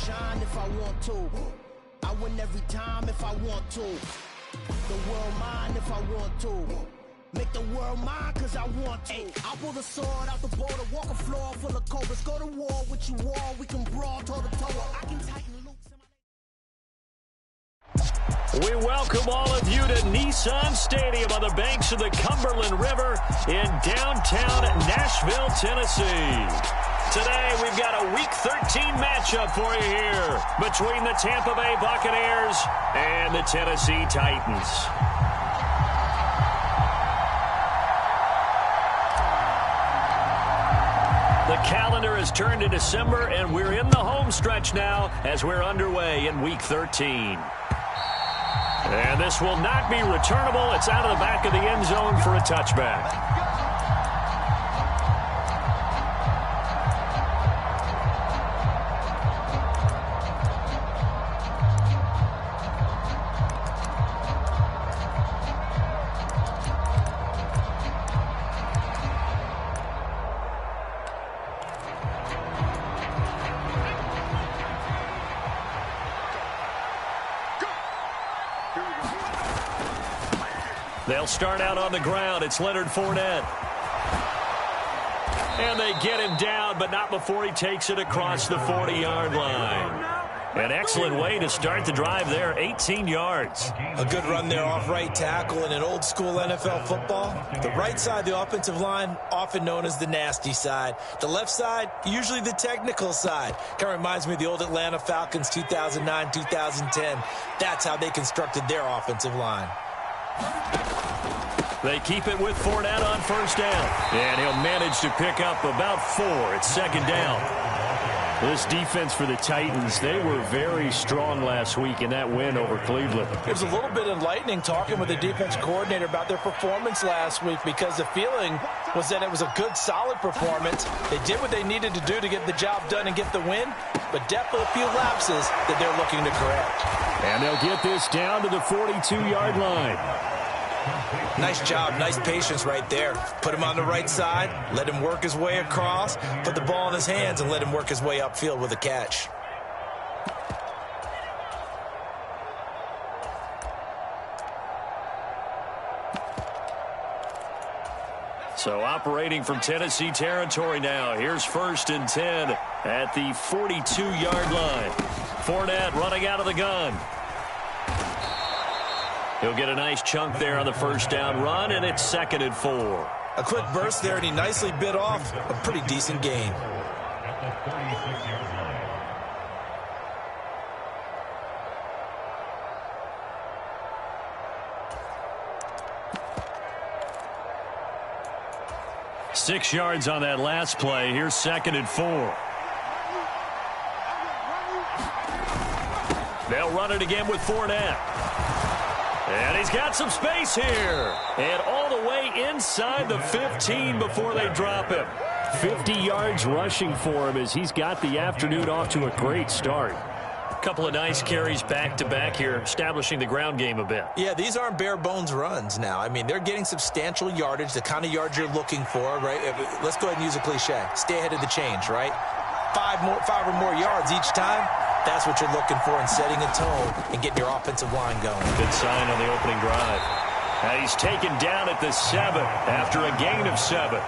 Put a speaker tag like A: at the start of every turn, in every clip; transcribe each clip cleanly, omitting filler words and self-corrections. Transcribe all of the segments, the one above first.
A: shine if I want to. I win every time if I want to. The world mine if I want to. Make the world mine cause I want to. I pull the sword out the border, walk a floor full of cobras. Go to war with you all, we can brawl toe to toe. I can tighten loops in my...
B: We welcome all of you to Nissan Stadium on the banks of the Cumberland River in downtown Nashville, Tennessee. Today, we've got a Week 13 matchup for you here between the Tampa Bay Buccaneers and the Tennessee Titans. The calendar has turned to December, and we're in the home stretch now as we're underway in Week 13. And this will not be returnable. It's out of the back of the end zone for a touchback. They'll start out on the ground. It's Leonard Fournette. And they get him down, but not before he takes it across the 40-yard line. An excellent way to start the drive there, 18 yards.
C: A good run there off right tackle in an old-school NFL football. The right side, the offensive line, often known as the nasty side. The left side, usually the technical side. Kind of reminds me of the old Atlanta Falcons 2009-2010. That's how they constructed their offensive line.
B: They keep it with Fournette on first down. And he'll manage to pick up about 4. It's second down. This defense for the Titans, they were very strong last week in that win over Cleveland.
C: It was a little bit enlightening talking with the defense coordinator about their performance last week because the feeling was that it was a good, solid performance. They did what they needed to do to get the job done and get the win, but definitely a few lapses that they're looking to correct.
B: And they'll get this down to the 42-yard line.
C: Nice job, nice patience right there. Put him on the right side, let him work his way across, put the ball in his hands, and let him work his way upfield with a catch.
B: So operating from Tennessee territory now. Here's 1st and 10 at the 42-yard line. Fournette running out of the gun. He'll get a nice chunk there on the first down run, and it's 2nd and 4.
C: A quick burst there, and he nicely bit off a pretty decent gain.
B: Six yards on that last play. Here's 2nd and 4. They'll run it again with Fournette. And he's got some space here. And all the way inside the 15 before they drop him. 50 yards rushing for him as he's got the afternoon off to a great start. A couple of nice carries back-to-back here, establishing the ground game a bit.
C: Yeah, these aren't bare-bones runs now. I mean, they're getting substantial yardage, the kind of yards you're looking for, right? Let's go ahead and use a cliche. Stay ahead of the change, right? 5 or more yards each time. That's what you're looking for in setting a tone and getting your offensive line going.
B: Good sign on the opening drive. And he's taken down at the 7 after a gain of 7.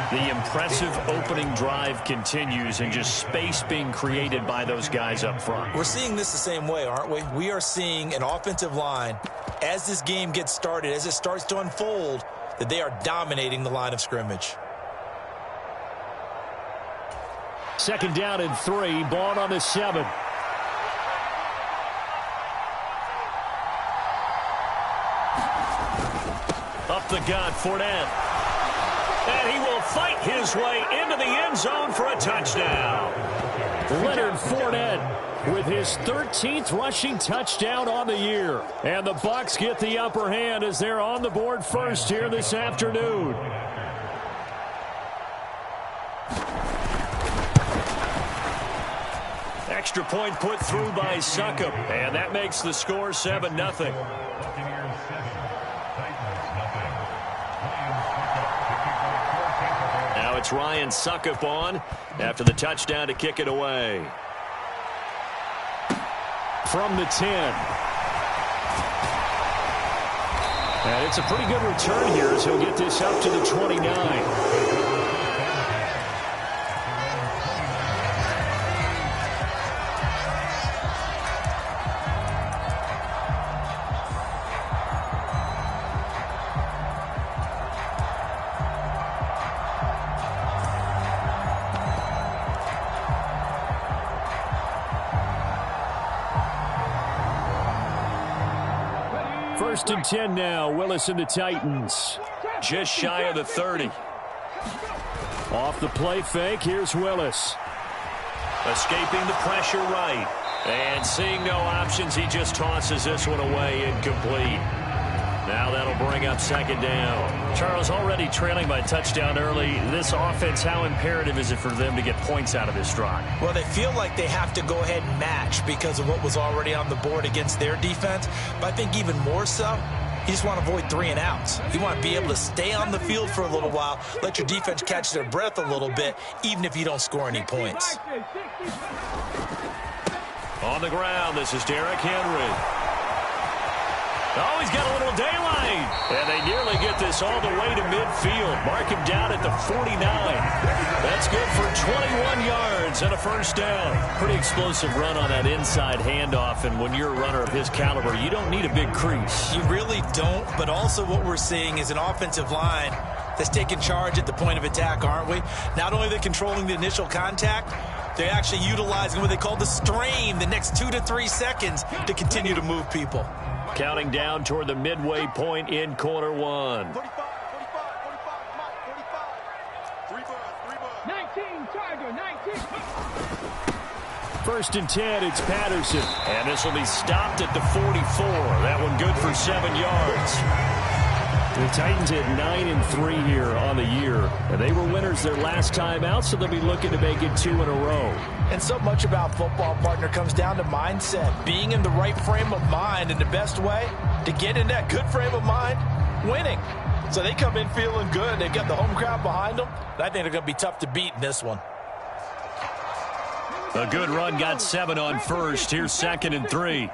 B: The impressive opening drive continues and just space being created by those guys up front.
C: We're seeing this the same way, aren't we? We are seeing an offensive line, as this game gets started, as it starts to unfold, that they are dominating the line of scrimmage.
B: 2nd down and 3, ball on the 7. Up the gut, Fournette. And he will fight his way into the end zone for a touchdown. Leonard Fournette with his 13th rushing touchdown on the year. And the Bucs get the upper hand as they're on the board first here this afternoon. Extra point put through by Succop, and that makes the score 7-0. Now it's Ryan Succop on after the touchdown to kick it away. from the 10. And it's a pretty good return here as he'll get this up to the 29. First and 10 now. Willis and the Titans. Just shy of the 30. Off the play fake. Here's Willis. Escaping the pressure right. And seeing no options, he just tosses this one away incomplete. Now that'll bring up second down. Charles, already trailing by touchdown early. This offense, how imperative is it for them to get points out of this drive?
C: Well, they feel like they have to go ahead and match because of what was already on the board against their defense. But I think even more so, you just want to avoid 3 and outs. You want to be able to stay on the field for a little while, let your defense catch their breath a little bit, even if you don't score any points.
B: On the ground, this is Derrick Henry. Oh, he's got a little daylight. And they nearly get this all the way to midfield. Mark him down at the 49. That's good for 21 yards and a first down. Pretty explosive run on that inside handoff. And when you're a runner of his caliber, you don't need a big crease.
C: You really don't. But also what we're seeing is an offensive line that's taking charge at the point of attack, aren't we? Not only are they controlling the initial contact, they're actually utilizing what they call the strain the next 2 to 3 seconds to continue to move people.
B: Counting down toward the midway point in quarter one.
D: 45, 19, Tiger, 19.
B: First and 10, it's Patterson. And this will be stopped at the 44. That one good for 7 yards. The Titans at 9-3 here on the year. And they were winners their last time out, so they'll be looking to make it 2 in a row.
C: And so much about football, partner, comes down to mindset. Being in the right frame of mind, and the best way to get in that good frame of mind, winning. So they come in feeling good. They've got the home crowd behind them. And I think they're going to be tough to beat in this one.
B: A good run, got 7 on first. Here's 2nd and 3.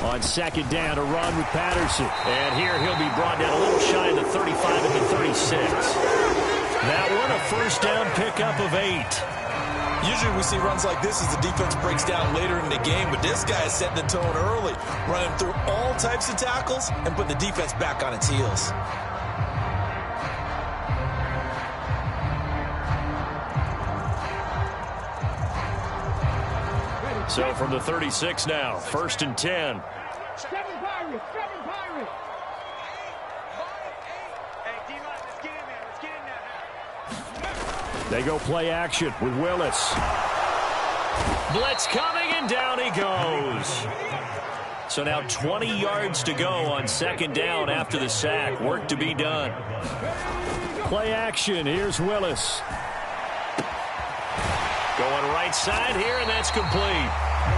B: On second down, a run with Patterson. And here he'll be brought down a little shy of the 35 at the 36. That one, a first down pickup of 8.
C: Usually we see runs like this as the defense breaks down later in the game, but this guy is setting the tone early, running through all types of tackles and putting the defense back on its heels.
B: So from the 36 now, 1st and 10.
D: 7 Pirates, 7 Pirates.
B: They go play action with Willis. Blitz coming, and down he goes. So now 20 yards to go on 2nd down after the sack. Work to be done. Play action. Here's Willis. Going right side here, and that's complete.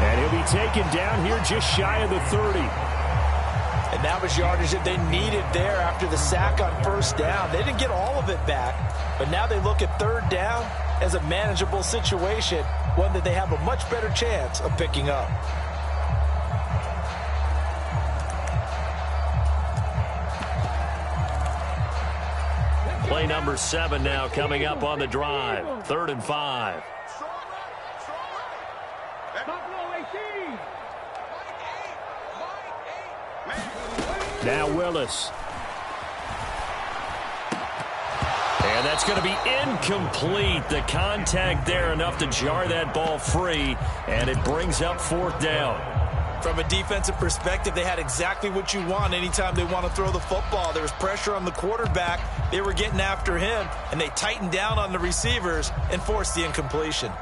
B: And he'll be taken down here just shy of the 30.
C: And that was yardage that they needed there after the sack on 1st down. They didn't get all of it back, but now they look at 3rd down as a manageable situation, one that they have a much better chance of picking up.
B: Play number 7 now coming up on the drive. 3rd and 5. Now Willis. And that's going to be incomplete. The contact there enough to jar that ball free, and it brings up 4th down.
C: From a defensive perspective, they had exactly what you want anytime they want to throw the football. There was pressure on the quarterback. They were getting after him, and they tightened down on the receivers and forced the incompletion.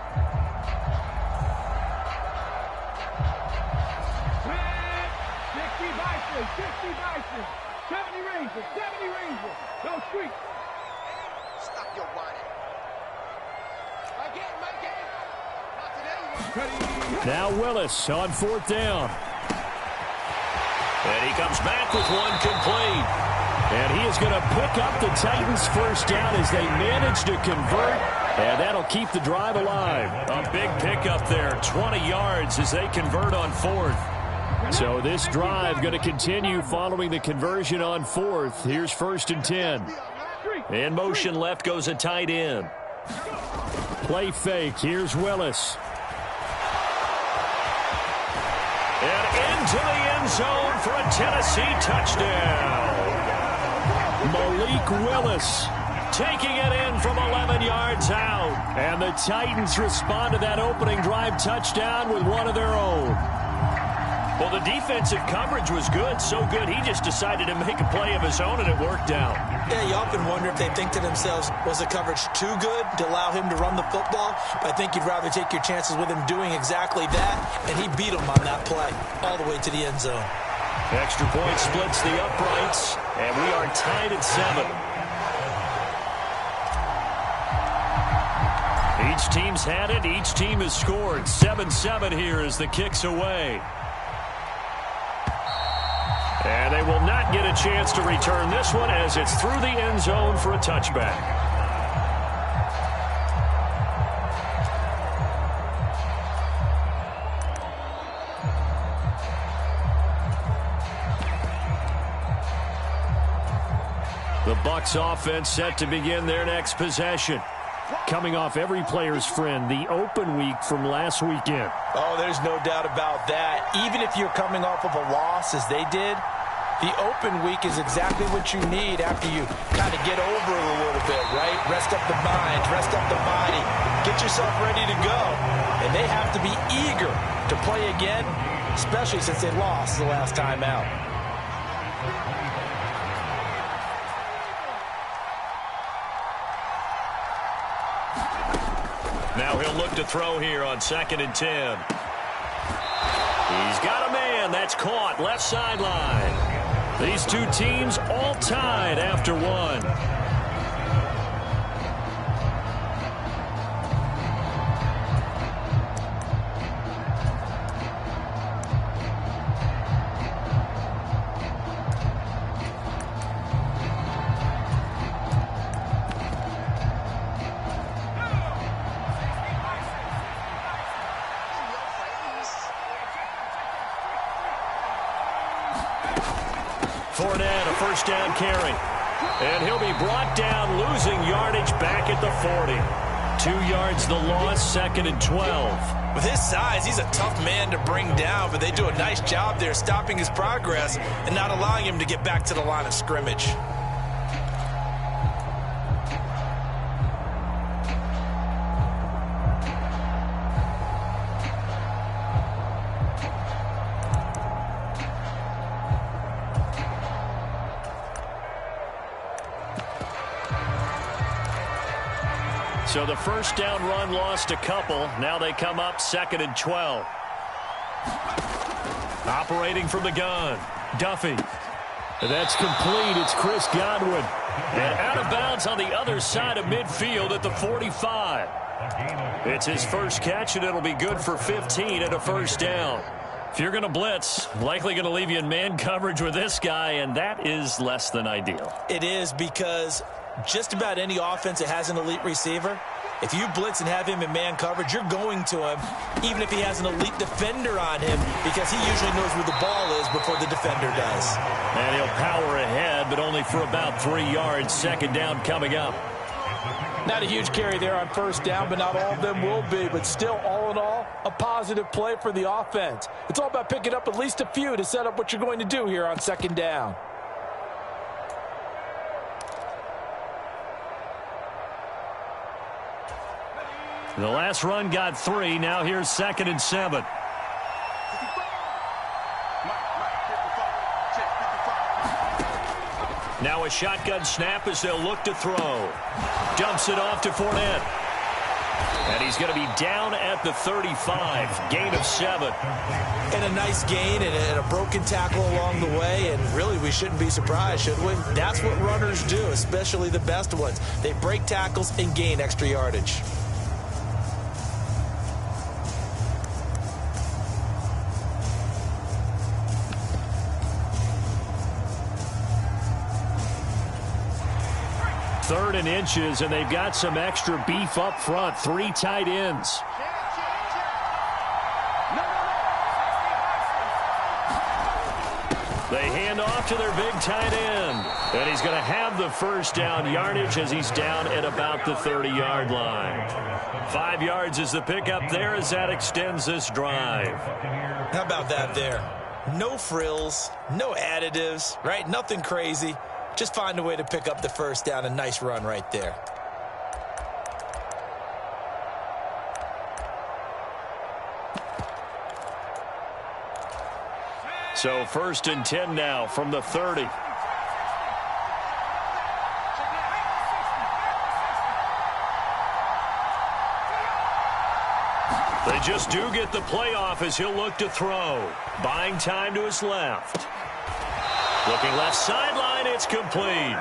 B: Now Willis on 4th down. And he comes back with one complete. And he is going to pick up the Titans' first down as they manage to convert And that'll keep the drive alive. A big pickup there, 20 yards as they convert on fourth. So this drive going to continue following the conversion on fourth. Here's 1st and 10. In motion left goes a tight end. Play fake. Here's Willis. And into the end zone for a Tennessee touchdown. Malik Willis taking it in from 11 yards out. And the Titans respond to that opening drive touchdown with one of their own. Well, the defensive coverage was good, so good he just decided to make a play of his own, and it worked out.
C: Yeah, you often wonder if they think to themselves, was the coverage too good to allow him to run the football? But I think you'd rather take your chances with him doing exactly that, and he beat him on that play all the way to the end zone.
B: Extra point splits the uprights, and we are tied at 7. Each team's had it. Each team has scored. 7-7 here as the kick's away. And they will not get a chance to return this one as it's through the end zone for a touchback. The Bucs offense set to begin their next possession. Coming off every player's friend, the open week from last weekend.
C: Oh, there's no doubt about that. Even if you're coming off of a loss as they did, the open week is exactly what you need after you kind of get over it a little bit, right? Rest up the mind, rest up the body, get yourself ready to go. And they have to be eager to play again, especially since they lost the last time out.
B: Now he'll look to throw here on 2nd and 10. He's got a man. That's caught. Left sideline. These two teams all tied after one. Fournette, a first down carry. And he'll be brought down, losing yardage back at the 40. 2 yards the loss, 2nd and 12.
C: With his size, he's a tough man to bring down, but they do a nice job there stopping his progress and not allowing him to get back to the line of scrimmage.
B: So the first down run lost a couple. Now they come up 2nd and 12. Operating from the gun. Duffy. That's complete. It's Chris Godwin. And out of bounds on the other side of midfield at the 45. It's his first catch, and it'll be good for 15 and a first down. If you're going to blitz, likely going to leave you in man coverage with this guy, and that is less than ideal.
C: It is, because just about any offense that has an elite receiver, if you blitz and have him in man coverage, you're going to him, even if he has an elite defender on him, because he usually knows where the ball is before the defender does.
B: And he'll power ahead, but only for about 3 yards. 2nd down coming up.
E: Not a huge carry there on first down, but not all of them will be. But still, all in all, a positive play for the offense. It's all about picking up at least a few to set up what you're going to do here on 2nd down.
B: The last run got 3. Now here's 2nd and 7. Now a shotgun snap as they'll look to throw. Dumps it off to Fournette. And he's going to be down at the 35. Gain of 7.
C: And a nice gain and a broken tackle along the way. And really, we shouldn't be surprised, should we? That's what runners do, especially the best ones. They break tackles and gain extra yardage.
B: in inches, and they've got some extra beef up front. 3 tight ends. They hand off to their big tight end. And he's going to have the first down yardage as he's down at about the 30-yard line. 5 yards is the pickup there as that extends this drive.
C: How about that there? No frills, no additives, right? Nothing crazy. Just find a way to pick up the first down. A nice run right there.
B: So 1st and 10 now from the 30. They just do get the playoff as he'll look to throw. Buying time to his left. Looking left sideline, it's complete.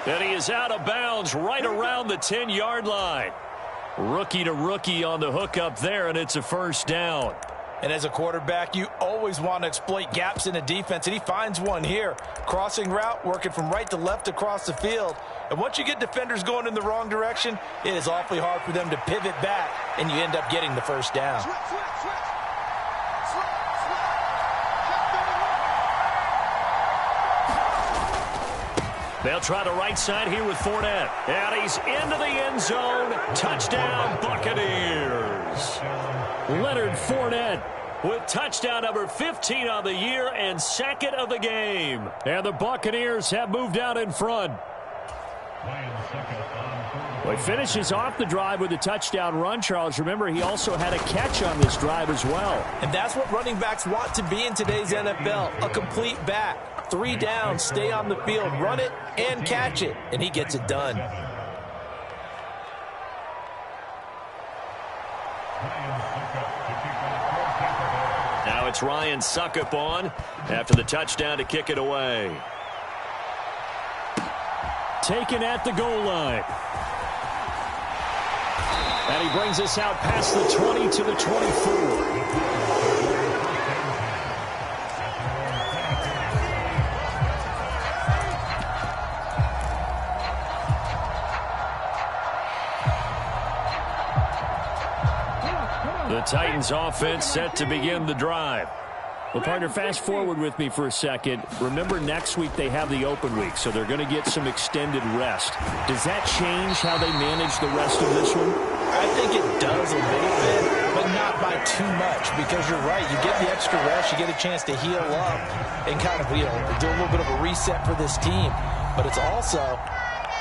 B: And he is out of bounds right around the 10-yard line. Rookie to rookie on the hook up there, and it's a first down.
E: And as a quarterback, you always want to exploit gaps in a defense, and he finds one here. Crossing route, working from right to left across the field. And once you get defenders going in the wrong direction, it is awfully hard for them to pivot back, and you end up getting the first down.
B: They'll try the right side here with Fournette. And he's into the end zone. Touchdown, Buccaneers. Leonard Fournette with touchdown number 15 on the year and 2nd of the game. And the Buccaneers have moved out in front. Well, he finishes off the drive with a touchdown run, Charles. Remember, he also had a catch on this drive as well.
E: And that's what running backs want to be in today's NFL, a complete back. 3 downs, stay on the field, run it, and catch it. And he gets it done.
B: Now it's Ryan Suckup on after the touchdown to kick it away. Taken at the goal line. And he brings us out past the 20 to the 24. The Titans offense set to begin the drive. Well, partner, fast forward with me for a second. Remember, next week they have the open week, so they're going to get some extended rest. Does that change how they manage the rest of this one?
E: I think it does a little bit, but not by too much, because you're right. You get the extra rest, you get a chance to heal up and kind of, do a little bit of a reset for this team. But it's also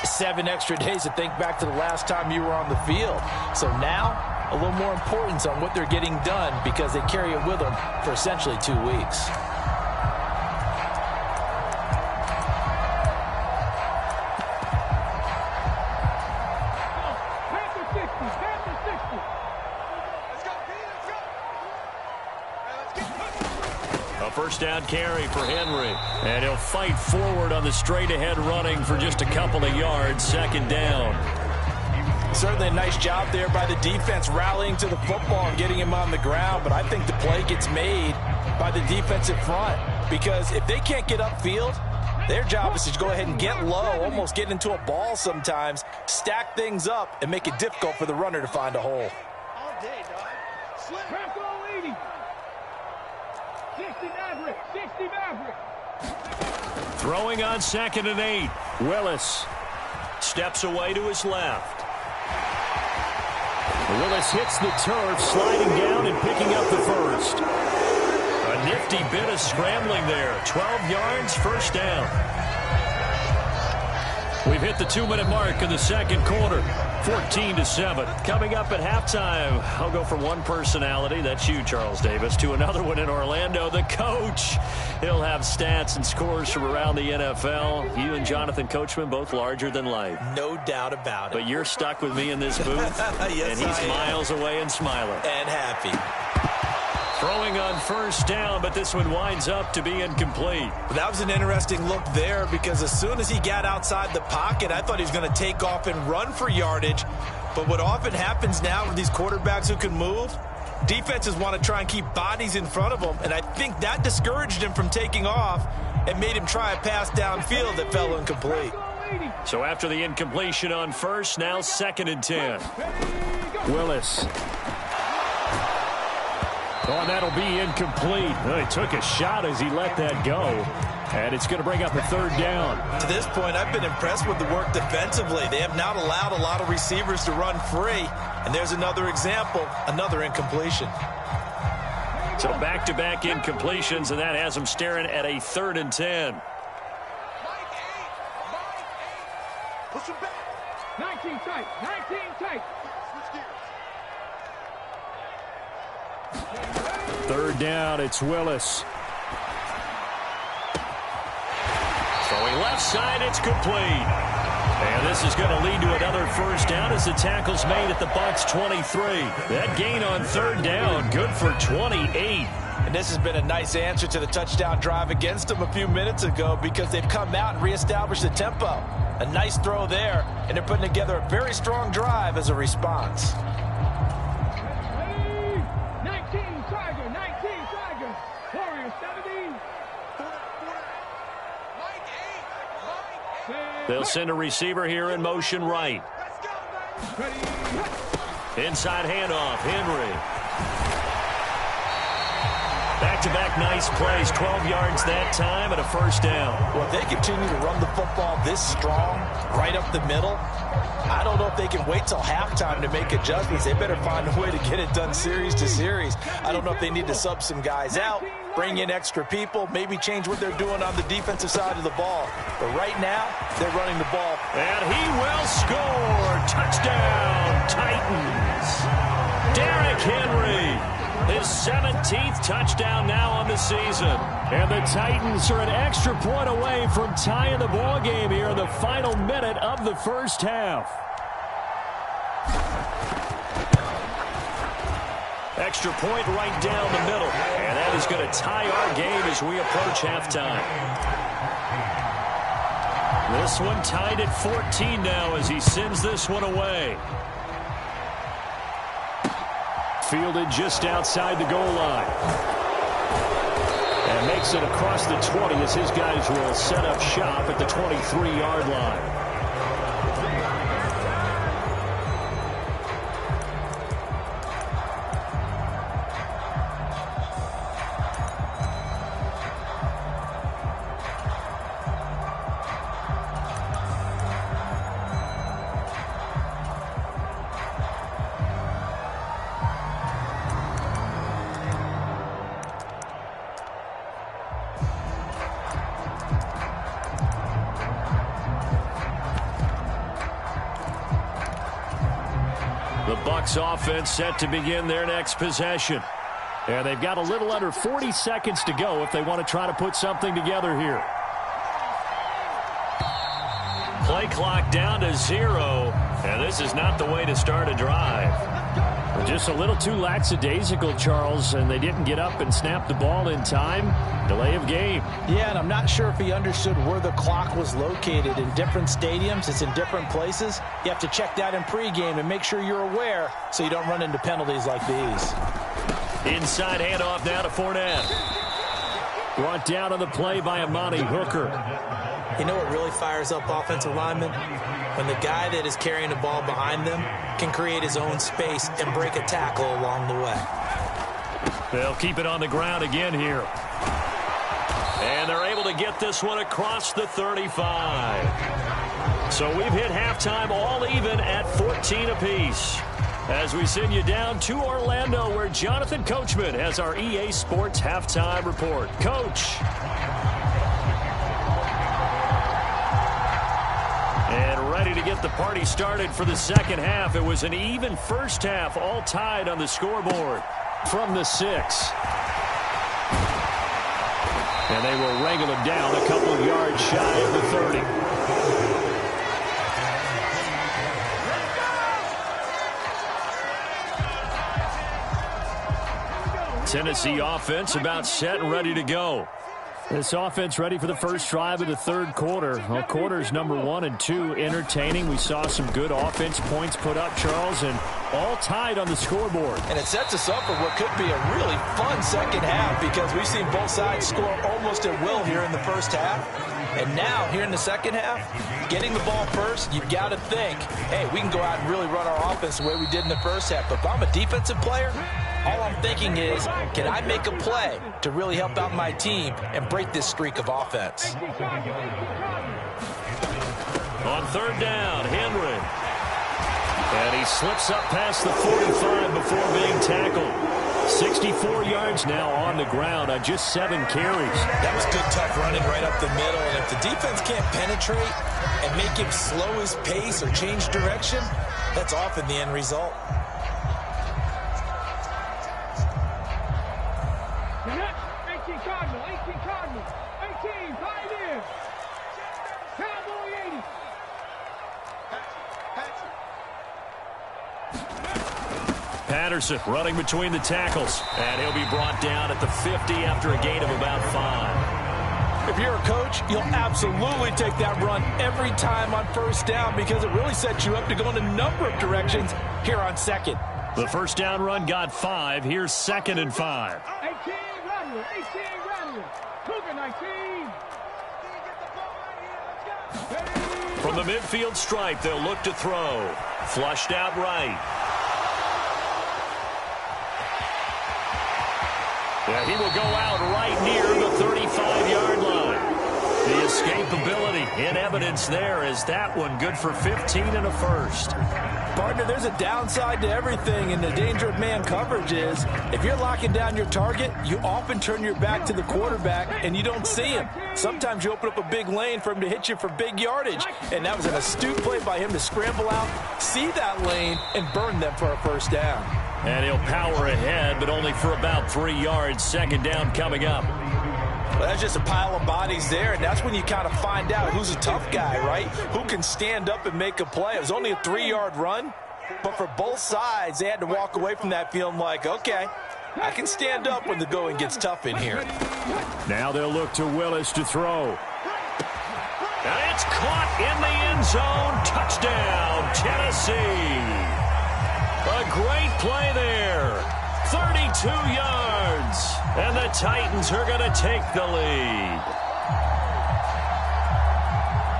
E: 7 extra days to think back to the last time you were on the field. So now, a little more importance on what they're getting done because they carry it with them for essentially 2 weeks.
B: A first down carry for Henry. And he'll fight forward on the straight-ahead running for just a couple of yards. 2nd down.
E: Certainly a nice job there by the defense rallying to the football and getting him on the ground, but I think the play gets made by the defensive front because if they can't get upfield, their job is to go ahead and get low, almost get into a ball sometimes, stack things up, and make it difficult for the runner to find a hole.
D: All day, dog. Crack all 80. 60 Maverick. 60 Maverick.
B: Throwing on 2nd and 8. Willis steps away to his left. Willis hits the turf, sliding down and picking up the first. A nifty bit of scrambling there. 12 yards, first down. We've hit the 2-minute mark in the 2nd quarter. 14-7. Coming up at halftime, I'll go from one personality, that's you, Charles Davis, to another one in Orlando, the coach. He'll have stats and scores from around the NFL. You and Jonathan Coachman, both larger than life.
C: No doubt about it.
B: But you're stuck with me in this booth,
C: Yes,
B: and he's miles away and smiling.
C: And happy.
B: Throwing on first down, but this one winds up to be incomplete.
C: That was an interesting look there because as soon as he got outside the pocket, I thought he was going to take off and run for yardage. But what often happens now with these quarterbacks who can move, defenses want to try and keep bodies in front of them, and I think that discouraged him from taking off and made him try a pass downfield that fell incomplete.
B: So after the incompletion on first, now 2nd and 10.
E: Willis. Oh, and that'll be incomplete. Well, he took a shot as he let that go. And it's going to bring up a 3rd down.
C: To this point, I've been impressed with the work defensively. They have not allowed a lot of receivers to run free. And there's another example, another incompletion.
B: So back-to-back incompletions, and that has them staring at a 3rd and 10.
D: Push him back. 19 tight. 19 tight.
E: 3rd down, it's Willis.
B: Throwing left side, it's complete. And this is going to lead to another 1st down as the tackle's made at the Bucs 23. That gain on 3rd down, good for 28.
C: And this has been a nice answer to the touchdown drive against them a few minutes ago because they've come out and reestablished the tempo. A nice throw there, and they're putting together a very strong drive as a response.
D: 19 Tiger. 19 Tiger. Warrior 17.
B: They'll send a receiver here in motion right. Inside handoff, Henry. Back-to-back nice plays, 12 yards that time and a 1st down.
C: Well, if they continue to run the football this strong, right up the middle, I don't know if they can wait till halftime to make adjustments. They better find a way to get it done series to series. I don't know if they need to sub some guys out, bring in extra people, maybe change what they're doing on the defensive side of the ball. But right now, they're running the ball.
B: And he will score. Touchdown, Titans. Derrick Henry. His 17th touchdown now on the season.
E: And the Titans are an extra point away from tying the ball game here in the final minute of the 1st half.
B: Extra point right down the middle. And that is going to tie our game as we approach halftime. This one tied at 14 now as he sends this one away.
E: Fielded just outside the goal line. And makes it across the 20 as his guys will set up shop at the 23-yard line.
B: Offense set to begin their next possession.
E: And they've got a little under 40 seconds to go if they want to try to put something together here.
B: Play clock down to 0, and this is not the way to start a drive.
E: Just a little too lackadaisical, Charles, and they didn't get up and snap the ball in time. Delay of game.
C: Yeah, and I'm not sure if he understood where the clock was located. In different stadiums, it's in different places. You have to check that in pregame and make sure you're aware so you don't run into penalties like these.
B: Inside handoff now to Fournette.
E: Brought down on the play by Amani Hooker.
C: You know what really fires up offensive linemen? When the guy that is carrying the ball behind them can create his own space and break a tackle along the way.
B: They'll keep it on the ground again here. And they're able to get this one across the 35. So we've hit halftime all even at 14 apiece. As we send you down to Orlando, where Jonathan Coachman has our EA Sports halftime report. Coach. And ready to get the party started for the second half. It was an even first half, all tied on the scoreboard.
E: From the 6.
B: And they will wrangle him down a couple of yards shy of the 30. Tennessee offense about set and ready to go. This offense ready for the first drive of the third quarter. Well, quarters number 1 and 2 entertaining. We saw some good offense points put up, Charles, and all tied on the scoreboard.
E: And it sets us up for what could be a really fun second half because we've seen both sides score almost at will here in the first half. And now, here in the second half, getting the ball first, you've got to think, hey, we can go out and really run our offense the way we did in the first half. But if I'm a defensive player, all I'm thinking is, can I make a play to really help out my team and break this streak of offense?
B: On third down, Henry. And he slips up past the 45 before being tackled. 64 yards now on the ground on just 7 carries.
C: That was good, tough running right up the middle. And if the defense can't penetrate and make him slow his pace or change direction, that's often the end result.
B: Patterson running between the tackles, and he'll be brought down at the 50 after a gain of about 5.
E: If you're a coach, you'll absolutely take that run every time on first down because it really sets you up to go in a number of directions here on second.
B: The first down run got 5. Here's 2nd and 5.
D: 18 Rattler, 18 Rattler, Cougar 19.
B: From the midfield stripe, they'll look to throw. Flushed out right. Yeah, he will go out right near the 35-yard line. The escapability in evidence there is that one good for 15 and a first.
E: Partner, there's a downside to everything, and the danger of man coverage is if you're locking down your target, you often turn your back to the quarterback and you don't see him. Sometimes you open up a big lane for him to hit you for big yardage, and that was an astute play by him to scramble out, see that lane, and burn them for a first down.
B: And he'll power ahead, but only for about 3 yards. 2nd down coming up.
E: Well, that's just a pile of bodies there, and that's when you kind of find out who's a tough guy, right? Who can stand up and make a play. It was only a 3-yard run, but for both sides, they had to walk away from that feeling like, okay, I can stand up when the going gets tough in here.
B: Now they'll look to Willis to throw. And it's caught in the end zone. Touchdown, Tennessee. A great play there. 32 yards. And the Titans are going to take the lead.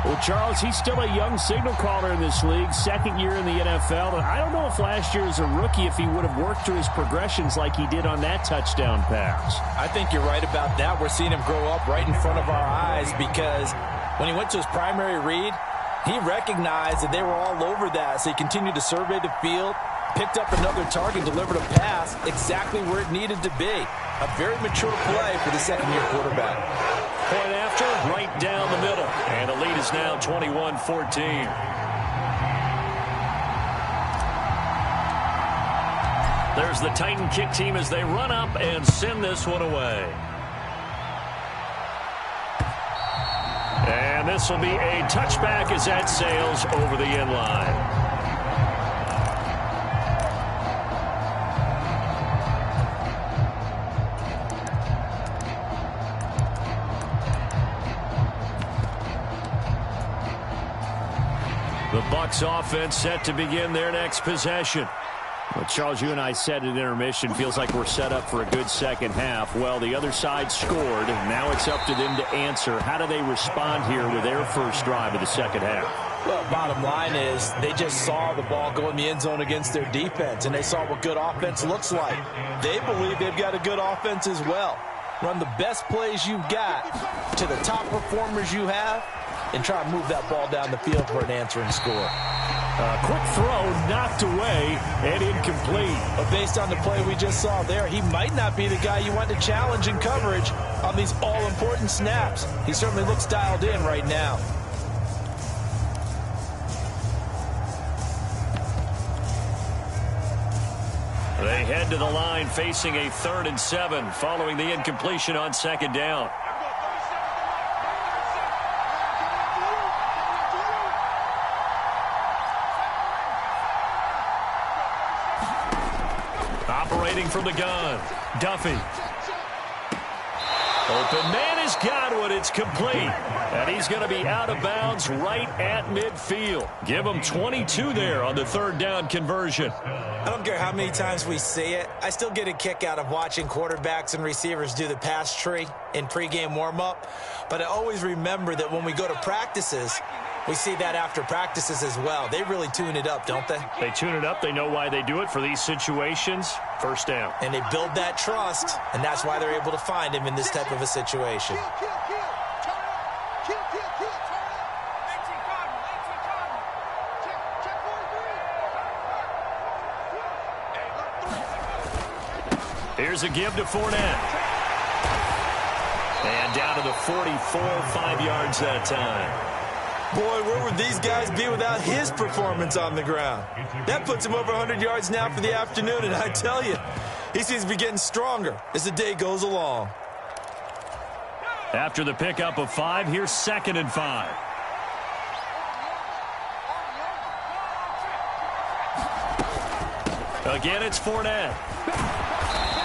B: Well, Charles, he's still a young signal caller in this league. 2nd year in the NFL. And I don't know if last year as a rookie, if he would have worked through his progressions like he did on that touchdown pass.
E: I think you're right about that. We're seeing him grow up right in front of our eyes because when he went to his primary read, he recognized that they were all over that. So he continued to survey the field, picked up another target, delivered a pass exactly where it needed to be. A very mature play for the second-year quarterback.
B: Point after, right down the middle. And the lead is now 21-14. There's the Titan kick team as they run up and send this one away. And this will be a touchback as that sails over the end line. The Bucs offense set to begin their next possession. Well, Charles, you and I said at intermission, feels like we're set up for a good second half. Well, the other side scored. Now it's up to them to answer. How do they respond here with their first drive of the second half?
E: Well, bottom line is they just saw the ball go in the end zone against their defense, and they saw what good offense looks like. They believe they've got a good offense as well. Run the best plays you've got to the top performers you have, and try to move that ball down the field for an answering score.
B: Quick throw, knocked away, and incomplete.
E: But based on the play we just saw there, he might not be the guy you want to challenge in coverage on these all-important snaps. He certainly looks dialed in right now.
B: They head to the line facing a 3rd and 7 following the incompletion on 2nd down. Operating from the gun, Duffy. Open man has got Godwin. It's complete. And he's going to be out of bounds right at midfield. Give him 22 there on the third down conversion.
C: I don't care how many times we see it. I still get a kick out of watching quarterbacks and receivers do the pass tree in pregame warm-up. But I always remember that when we go to practices, we see that after practices as well. They really tune it up, don't they?
B: They tune it up. They know why they do it for these situations. First down.
C: And they build that trust, and that's why they're able to find him in this type of a situation.
B: Here's a give to Fournette. And down to the 44, 5 yards that time.
C: Boy, where would these guys be without his performance on the ground? That puts him over 100 yards now for the afternoon, and I tell you, he seems to be getting stronger as the day goes along.
B: After the pickup of 5, here's 2nd and 5. Again, it's Fournette.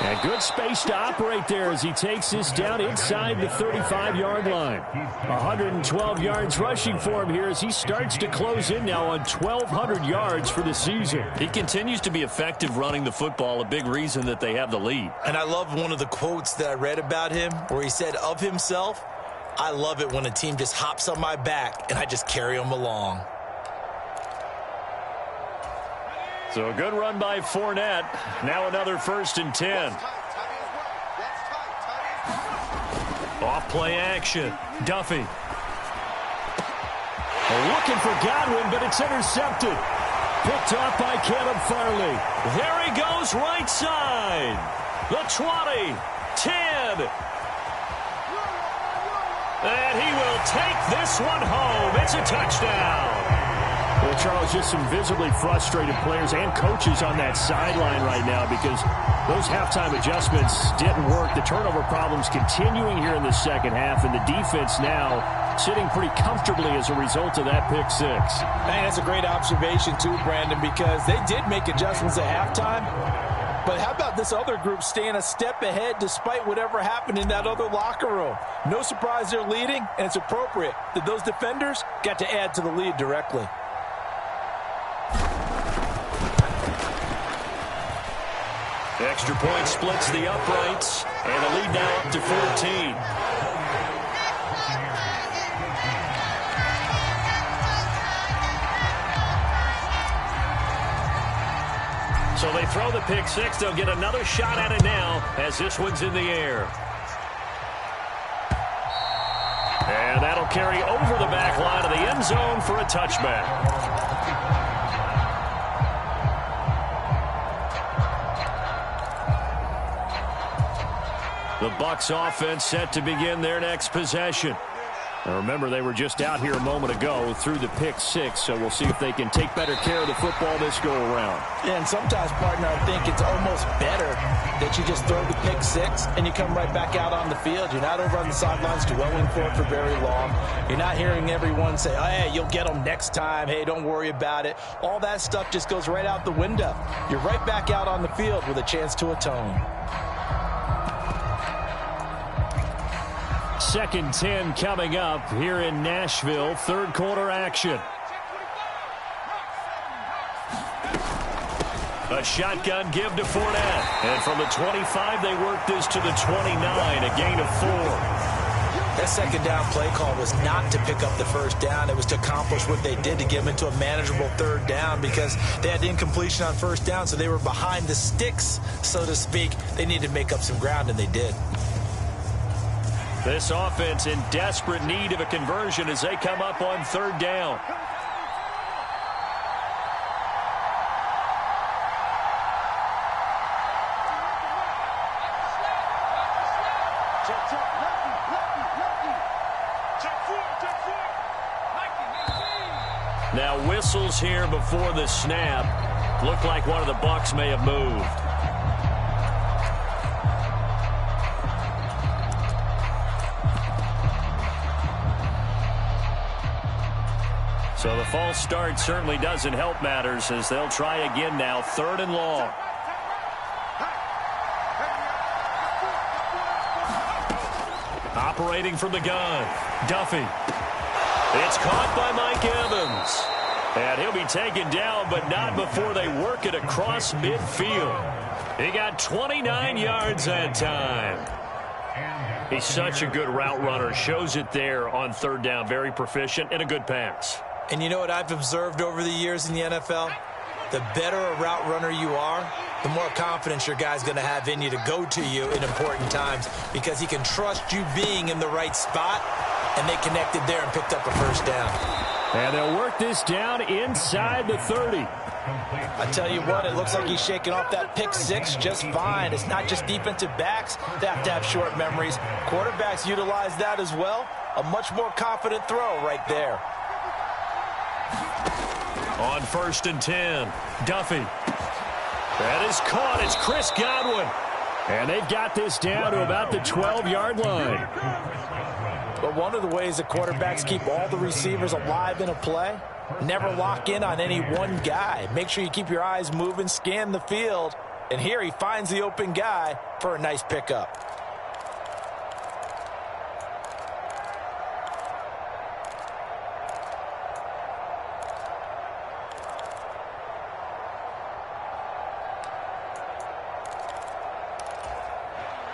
B: And good space to operate there as he takes this down inside the 35-yard line. 112 yards rushing for him here as he starts to close in now on 1,200 yards for the season. He continues to be effective running the football, a big reason that they have the lead.
C: And I love one of the quotes that I read about him where he said of himself, "I love it when a team just hops on my back and I just carry them along."
B: So a good run by Fournette. Now another 1st and 10. Off play action. Duffy. Looking for Godwin, but it's intercepted. Picked off by Caleb Farley. There he goes right side. The 20. 10. And he will take this one home. It's a touchdown. Well, Charles, just some visibly frustrated players and coaches on that sideline right now because those halftime adjustments didn't work. The turnover problems continuing here in the second half, and the defense now sitting pretty comfortably as a result of that pick 6.
E: Man, that's a great observation too, Brandon, because they did make adjustments at halftime. But how about this other group staying a step ahead despite whatever happened in that other locker room? No surprise they're leading, and it's appropriate that those defenders got to add to the lead directly.
B: Extra point splits the uprights, and the lead now up to 14. So they throw the pick 6. They'll get another shot at it now as this one's in the air. And that'll carry over the back line of the end zone for a touchback. The Bucs offense set to begin their next possession. Now remember, they were just out here a moment ago through the pick 6, so we'll see if they can take better care of the football this go-around.
E: Yeah, and sometimes, partner, I think it's almost better that you just throw the pick 6 and you come right back out on the field. You're not over on the sidelines dwelling for it for very long. You're not hearing everyone say, oh, hey, you'll get them next time. Hey, don't worry about it. All that stuff just goes right out the window. You're right back out on the field with a chance to atone.
B: 2nd 10 coming up here in Nashville. Third quarter action. A shotgun give to Fournette. And from the 25, they work this to the 29, a gain of 4.
C: That second down play call was not to pick up the first down. It was to accomplish what they did to get them into a manageable third down because they had incompletion on first down, so they were behind the sticks, so to speak. They needed to make up some ground, and they did.
B: This offense in desperate need of a conversion as they come up on third down. Now whistles here before the snap. Looked like one of the Bucs may have moved. So the false start certainly doesn't help matters as they'll try again now. 3rd and long. operating from the gun. Duffy. It's caught by Mike Evans. And he'll be taken down, but not before they work it across midfield. He got 29 yards that time. He's such a good route runner. Shows it there on third down. Very proficient and a good pass.
C: And you know what I've observed over the years in the NFL? The better a route runner you are, the more confidence your guy's going to have in you to go to you in important times because he can trust you being in the right spot, and they connected there and picked up a first down.
B: And they'll work this down inside the 30.
E: I tell you what, it looks like he's shaking off that pick six just fine. It's not just defensive backs that have to have short memories. Quarterbacks utilize that as well. A much more confident throw right there.
B: On 1st and 10, Duffy. That is caught. It's Chris Godwin. And they've got this down to about the 12-yard line.
E: But one of the ways that quarterbacks keep all the receivers alive in a play, never lock in on any one guy. Make sure you keep your eyes moving, scan the field. And here he finds the open guy for a nice pickup.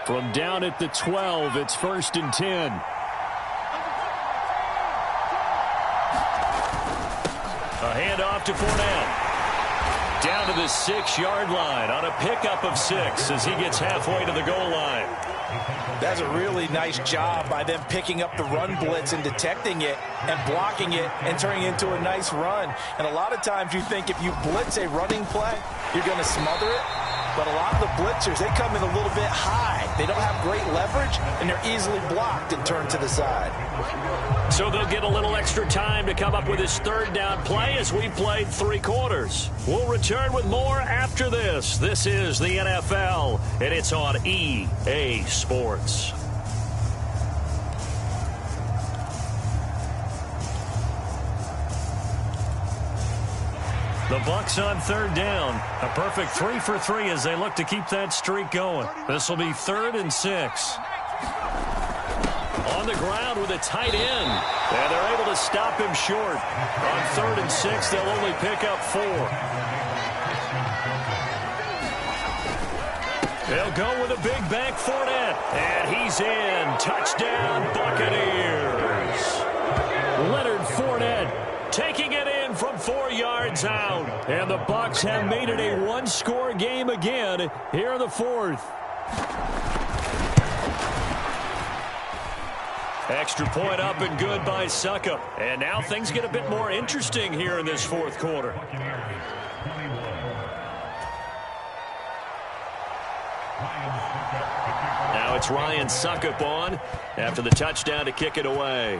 B: From down at the 12, it's 1st and 10. A handoff to Fournette. Down to the 6-yard line on a pickup of 6 as he gets halfway to the goal line.
E: That's a really nice job by them picking up the run blitz and detecting it and blocking it and turning it into a nice run. And a lot of times you think if you blitz a running play, you're going to smother it. But a lot of the blitzers, they come in a little bit high. They don't have great leverage, and they're easily blocked and turned to the side.
B: So they'll get a little extra time to come up with his third down play as we played 3 quarters. We'll return with more after this. This is the NFL, and it's on EA Sports. The Bucs on third down. A perfect 3 for 3 as they look to keep that streak going. This will be 3rd and 6. On the ground with a tight end. And they're able to stop him short. On 3rd and 6, they'll only pick up 4. They'll go with a big back Fournette. And he's in. Touchdown, Buccaneers. Leonard Fournette taking it in from 4 yards out. And the Bucs have made it a one-score game again here in the 4th. Extra point up and good by Succop. And now things get a bit more interesting here in this 4th quarter. Now it's Ryan Succop on after the touchdown to kick it away.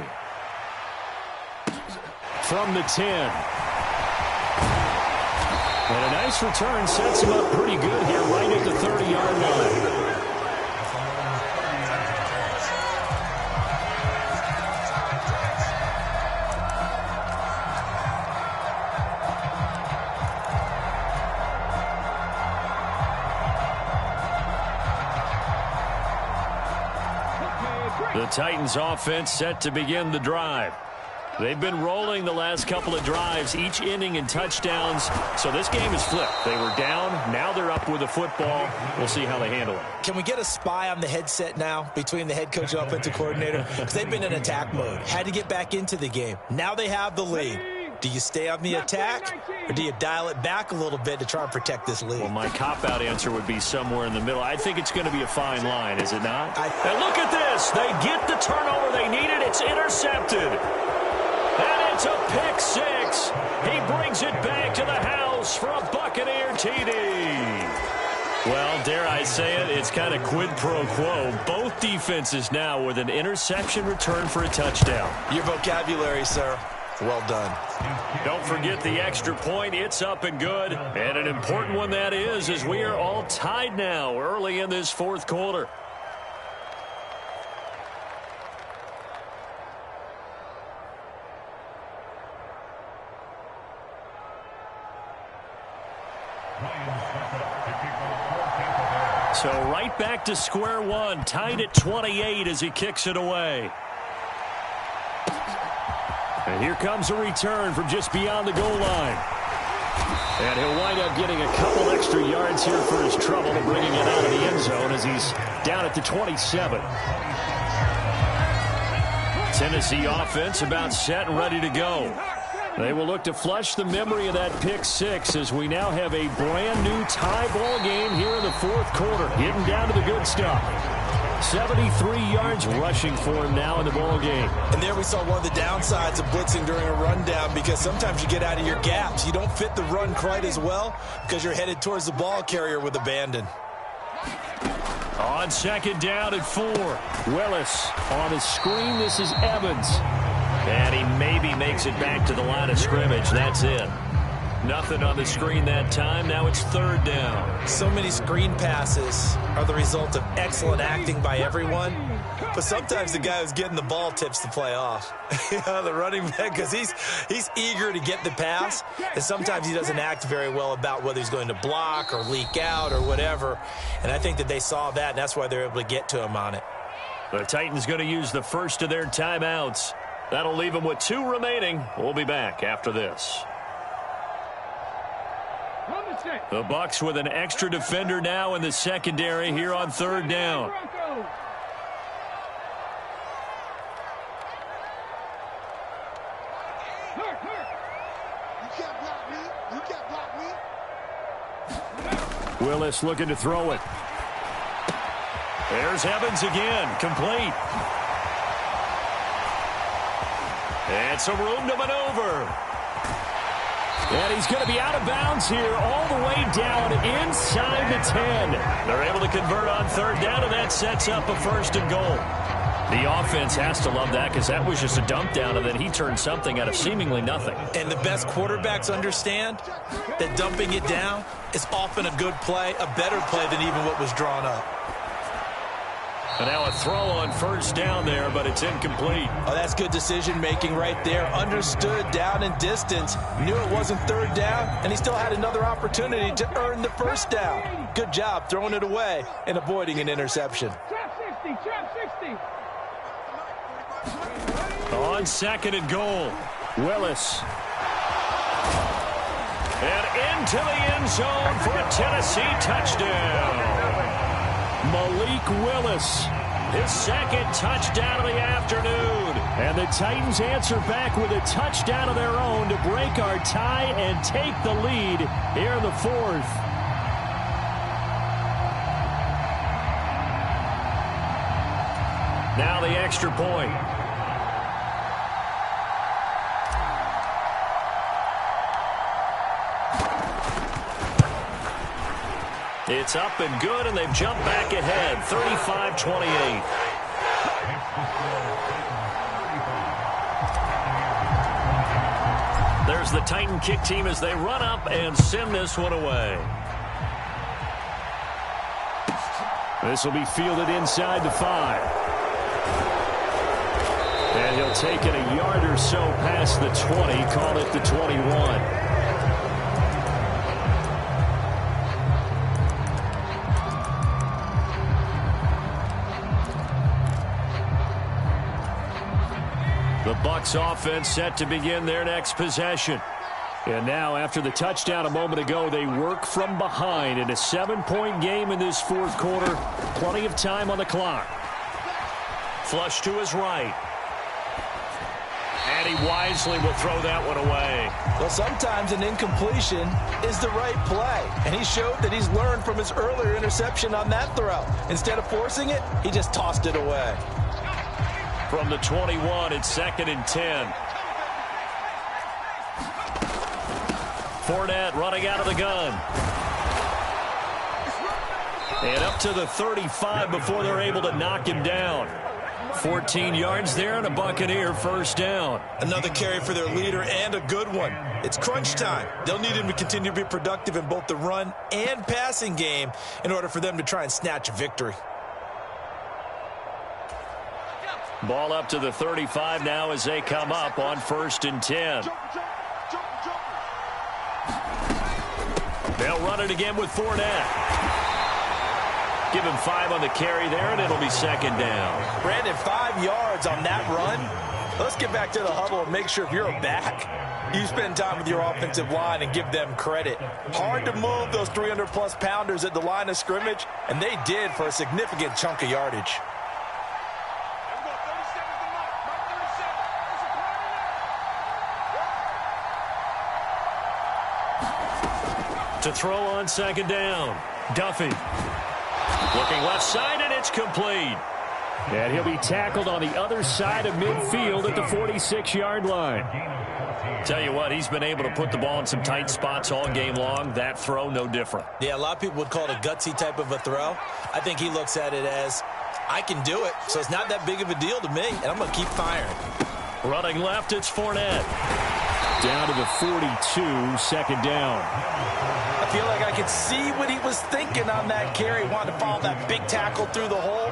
B: From the 10. And a nice return sets him up pretty good here right at the 30-yard line. The Titans offense set to begin the drive. They've been rolling the last couple of drives, each inning in touchdowns. So this game is flipped. They were down. Now they're up with the football. We'll see how they handle it.
C: Can we get a spy on the headset now between the head coach and offensive coordinator? Because they've been in attack mode. Had to get back into the game. Now they have the lead. Do you stay on the attack, or do you dial it back a little bit to try and protect this lead?
B: Well, my cop-out answer would be somewhere in the middle. I think it's going to be a fine line, is it not? And look at this. They get the turnover they needed. It's intercepted. And it's a pick 6. He brings it back to the house for a Buccaneer TD. Well, dare I say it, it's kind of quid pro quo. Both defenses now with an interception return for a touchdown.
C: Your vocabulary, sir. Well done.
B: Don't forget the extra point. It's up and good. And an important one that is, as we are all tied now early in this 4th quarter. So right back to square one, tied at 28 as he kicks it away. And here comes a return from just beyond the goal line. And he'll wind up getting a couple extra yards here for his trouble and bringing it out of the end zone as he's down at the 27. Tennessee offense about set and ready to go. They will look to flush the memory of that pick six as we now have a brand new tie ball game here in the fourth quarter. Getting down to the good stuff. 73 yards rushing for him now in the ball game.
C: And there we saw one of the downsides of blitzing during a rundown, because sometimes you get out of your gaps. You don't fit the run quite as well because you're headed towards the ball carrier with abandon.
B: On second down at 4. Willis on the screen. This is Evans. And he maybe makes it back to the line of scrimmage. That's it. Nothing on the screen that time. Now it's third down.
C: So many screen passes are the result of excellent acting by everyone. But sometimes the guy who's getting the ball tips the play off. The running back, because he's eager to get the pass. And sometimes he doesn't act very well about whether he's going to block or leak out or whatever. And I think that they saw that, and that's why they're able to get to him on it.
B: The Titans going to use the first of their timeouts. That'll leave them with 2 remaining. We'll be back after this. The Bucs with an extra defender now in the secondary here on third down. Willis looking to throw it. There's Evans again, complete. And some room to maneuver. And he's going to be out of bounds here all the way down inside the 10. They're able to convert on third down, and that sets up a first and goal. The offense has to love that, because that was just a dump down, and then he turned something out of seemingly nothing. And the best quarterbacks understand that dumping it down is often a good play, a better play than even what was drawn up. And now a throw on first down there, but it's incomplete. Oh, that's good decision-making right there. Understood down and distance. Knew it wasn't third down, and he still had another opportunity to earn the first down. Good job throwing it away and avoiding an interception.
D: Trap 60.
B: On second and goal, Willis. And into the end zone for a Tennessee touchdown. Malik Willis, his second touchdown of the afternoon. And the Titans answer back with a touchdown of their own to break our tie and take the lead here in the fourth. Now the extra point. It's up and good, and they've jumped back ahead, 35-28. There's the Titan kick team as they run up and send this one away. This will be fielded inside the 5. And he'll take it a yard or so past the 20, call it the 21. The Bucs offense set to begin their next possession. And now, after the touchdown a moment ago, they work from behind in a 7-point game in this fourth quarter. Plenty of time on the clock. Flush to his right. And he wisely will throw that one away.
C: Well, sometimes an incompletion is the right play. And he showed that he's learned from his earlier interception on that throw. Instead of forcing it, he just tossed it away.
B: From the 21, it's second and 10. Fournette running out of the gun. And up to the 35 before they're able to knock him down. 14 yards there and a Buccaneer first down. Another carry for their leader and a good one. It's crunch time. They'll need him to continue to be productive in both the run and passing game in order for them to try and snatch a victory. Ball up to the 35 now as they come up on first and 10. They'll run it again with Fournette. Give him 5 on the carry there, and it'll be second down.
C: Brandon, 5 yards on that run. Let's get back to the huddle and make sure if you're a back, you spend time with your offensive line and give them credit. Hard to move those 300-plus pounders at the line of scrimmage, and they did for a significant chunk of yardage.
B: To throw on second down, Duffy. Looking left side, and it's complete.
F: And he'll be tackled on the other side of midfield at the 46-yard line.
B: Tell you what, he's been able to put the ball in some tight spots all game long. That throw, no different.
C: Yeah, a lot of people would call it a gutsy type of a throw. I think he looks at it as, I can do it, so it's not that big of a deal to me, and I'm going to keep firing.
B: Running left, it's Fournette.
F: Down to the 42, second down.
C: I feel like I could see what he was thinking on that carry. Wanted to follow that big tackle through the hole.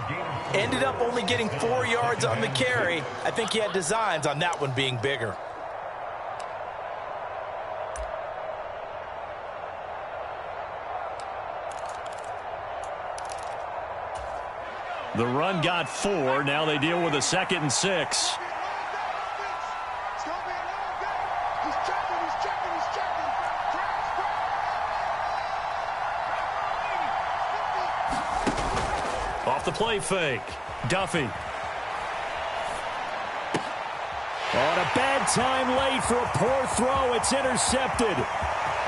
C: Ended up only getting 4 yards on the carry. I think he had designs on that one being bigger.
B: The run got 4. Now they deal with a 2nd and 6. Off the play fake. Duffy.
F: On a bad time late for a poor throw. It's intercepted.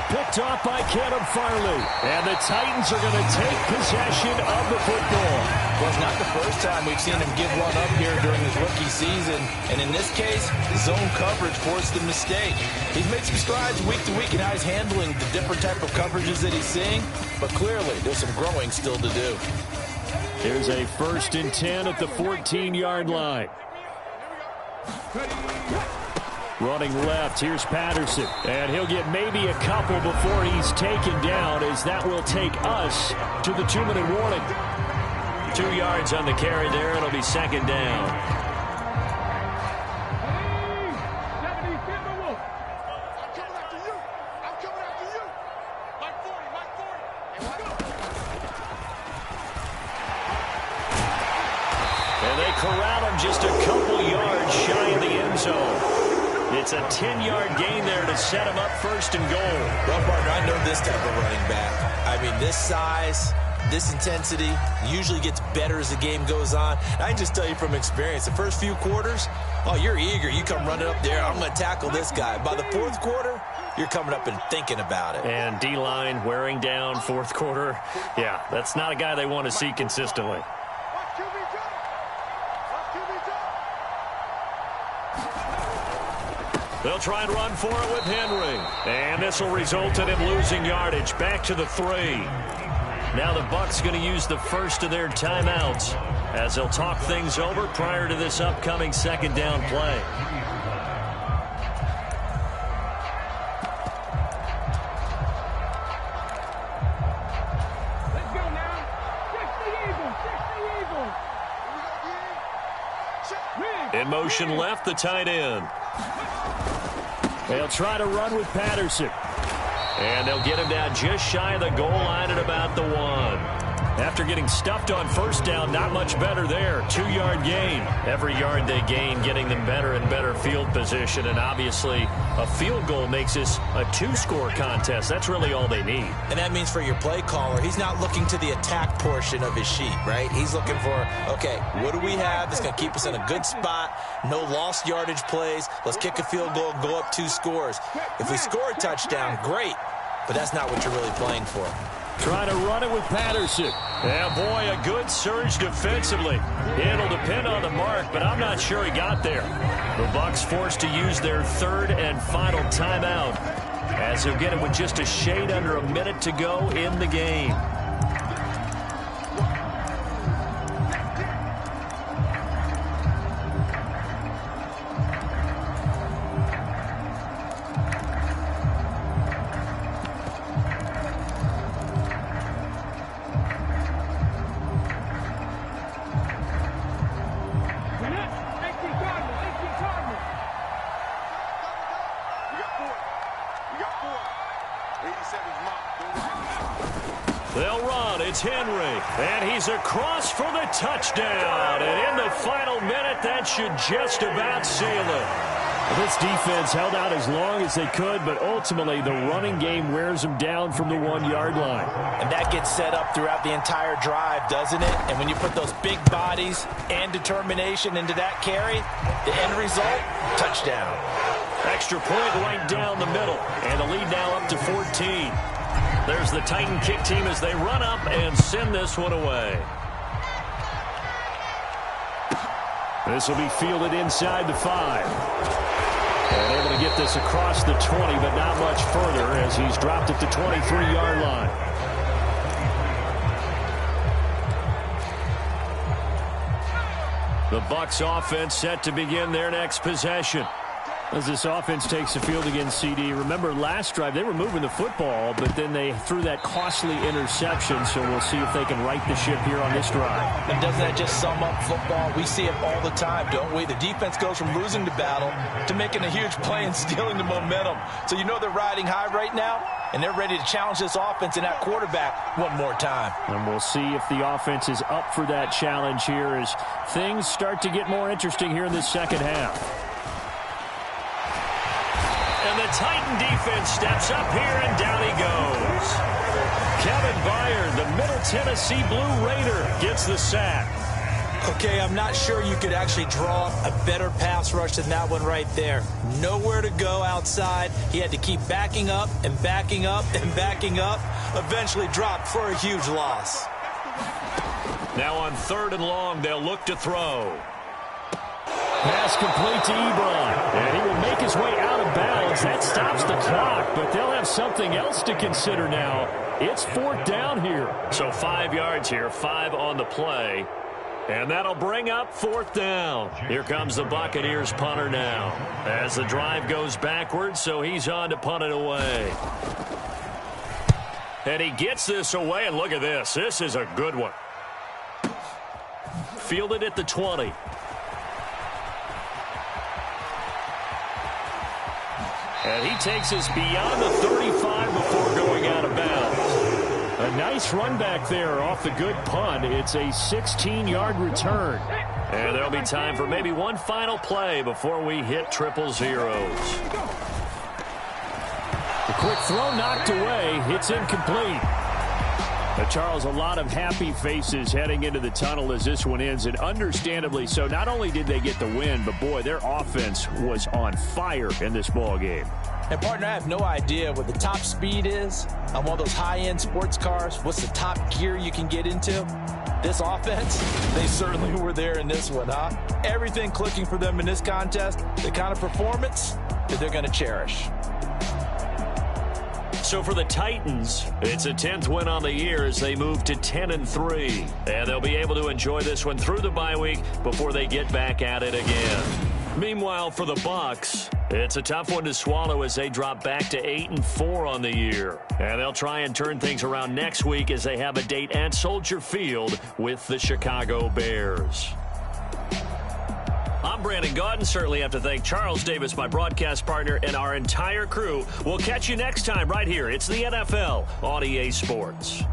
F: Picked off by Caleb Farley. And the Titans are going to take possession of the football.
C: Well, it's not the first time we've seen him give one up here during his rookie season. And in this case, zone coverage forced the mistake. He's made some strides week to week in how he's handling the different type of coverages that he's seeing. But clearly, there's some growing still to do.
F: Here's a 1st and 10 at the 14-yard line. Running left, here's Patterson. And he'll get maybe a couple before he's taken down, as that will take us to the 2-minute warning.
B: 2 yards on the carry there. It'll be second down. And they corral him just a couple yards shy of the end zone. It's a 10-yard gain there to set him up 1st and goal.
C: Well, partner, I know this type of running back. I mean, this size, this intensity usually gets better as the game goes on. I can just tell you from experience, the first few quarters, oh, you're eager. You come running up there, I'm going to tackle this guy. By the 4th quarter, you're coming up and thinking about it.
B: And D-line wearing down 4th quarter. Yeah, that's not a guy they want to see consistently. They'll try and run for it with Henry. And this will result in him losing yardage. Back to the 3. Now the Bucs going to use the first of their timeouts as they'll talk things over prior to this upcoming 2nd down play.
D: Let's go now. 60 Eagles.
B: In motion left, the tight end.
F: They'll try to run with Patterson.
B: And they'll get him down just shy of the goal line at about the 1. After getting stuffed on 1st down, not much better there. 2-yard gain. Every yard they gain, getting them better and better field position. And obviously, a field goal makes this a 2-score contest. That's really all they need.
C: And that means for your play caller, he's not looking to the attack portion of his sheet, right? He's looking for, okay, what do we have that's going to keep us in a good spot? No lost yardage plays. Let's kick a field goal and go up 2 scores. If we score a touchdown, great. But that's not what you're really playing for.
F: Trying to run it with Patterson.
B: Yeah, boy, a good surge defensively. It'll depend on the mark, but I'm not sure he got there. The Bucs forced to use their 3rd and final timeout as he'll get it with just a shade under a minute to go in the game. They'll run. It's Henry. And he's across for the touchdown. And in the final minute, that should just about seal it.
F: This defense held out as long as they could, but ultimately the running game wears them down from the 1-yard line.
E: And that gets set up throughout the entire drive, doesn't it? And when you put those big bodies and determination into that carry, the end result, touchdown.
B: Extra point right down the middle. And the lead now up to 14. There's the Titan kick team as they run up and send this one away.
F: This will be fielded inside the 5. And able to get this across the 20, but not much further as he's dropped at the 23-yard line.
B: The Bucs offense set to begin their next possession.
F: As this offense takes the field against CD, remember last drive they were moving the football, but then they threw that costly interception, so we'll see if they can right the ship here on this drive.
E: And doesn't that just sum up football? We see it all the time, don't we? The defense goes from losing the battle to making a huge play and stealing the momentum. So you know they're riding high right now, and they're ready to challenge this offense and that quarterback one more time.
F: And we'll see if the offense is up for that challenge here as things start to get more interesting here in this second half.
B: And the Titan defense steps up here, and down he goes. Kevin Byard, the Middle Tennessee Blue Raider, gets the sack.
C: Okay, I'm not sure you could actually draw a better pass rush than that one right there. Nowhere to go outside. He had to keep backing up and backing up and backing up. Eventually dropped for a huge loss.
B: Now on 3rd and long, they'll look to throw.
F: Pass complete to Ebron, and he will make his way out of bounds. That stops the clock, but they'll have something else to consider now. It's 4th down here.
B: So 5 yards here, 5 on the play. And that'll bring up 4th down. Here comes the Buccaneers punter now. As the drive goes backwards, so he's on to punt it away. And he gets this away, and look at this. This is a good one. Fielded at the 20. And he takes us beyond the 35 before going out of bounds.
F: A nice run back there off the good punt. It's a 16-yard return.
B: And there'll be time for maybe one final play before we hit 000.
F: The quick throw knocked away. It's incomplete. Charles, a lot of happy faces heading into the tunnel as this one ends, and understandably so. Not only did they get the win, but boy, their offense was on fire in this ball game.
E: And partner, I have no idea what the top speed is on one of those high-end sports cars. What's the top gear you can get into? This offense, they certainly were there in this one, huh? Everything clicking for them in this contest, the kind of performance that they're going to cherish.
B: So for the Titans, it's a 10th win on the year as they move to 10-3. And they'll be able to enjoy this one through the bye week before they get back at it again. Meanwhile, for the Bucs, it's a tough one to swallow as they drop back to 8-4 on the year. And they'll try and turn things around next week as they have a date at Soldier Field with the Chicago Bears. I'm Brandon Gaudin. Certainly have to thank Charles Davis, my broadcast partner, and our entire crew. We'll catch you next time right here. It's the NFL on EA Sports.